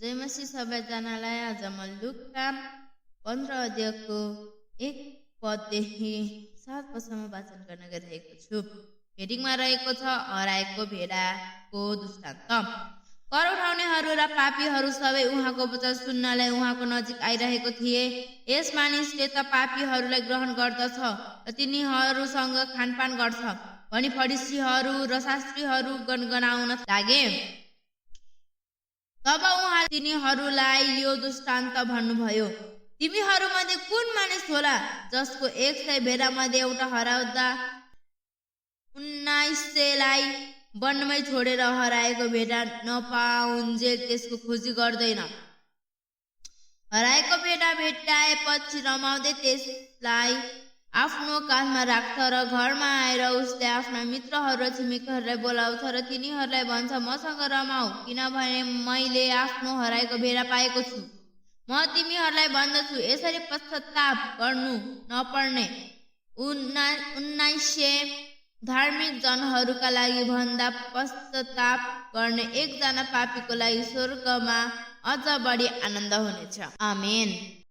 जय मसीह सबैजनालाई। आज म लुका 15 अध्यायको 1 पददेखि 7 पदसम्म वाचन गर्न गइरहेको छु। हेडिङमा रहेको छ हराएको भेडाको दृष्टान्त। कर उठाउनेहरू र पापीहरू सबै उहाँको वचन सुन्नलाई उहाँको नजिक आइरहेको थिए। यस मानिसले त पापीहरूलाई ग्रहण गर्दछ र तिनीहरूसँग खानपान गर्छ भनी फरिसीहरू र शास्त्रीहरू गनगनाउन लागे। तब उहाँले तिनीहरूलाई यो दृष्टान्त भन्नुभयो, तिमीहरूमध्ये कुन मानिस होला जसको 100 भेडामध्ये एउटा हराउँदा 19लाई वनमै छोडेर हराएको भेडा नपाउन्जेल त्यसको खोजी गर्दैन। हराएको भेडा भेट्टाएपछि रमाउँदै त्यसलाई आफ्नो काँधमा राख्छ र घरमा आएर उसले आफ्ना मित्रहरू र छिमेकीहरूलाई बोलाउँछ र तिनीहरूलाई भन्छ, मसँग रमाऊ किनभने मैले आफ्नो हराएको भेडा पाएको छु। म तिमीहरूलाई भन्दछु, यसरी पश्चाताप गर्नु नपर्ने 1900 धार्मिक जनहरूका लागि भन्दा पश्चाताप गर्ने एकजना पापीको लागि स्वर्गमा अझ बढी आनन्द हुनेछ। आमेन।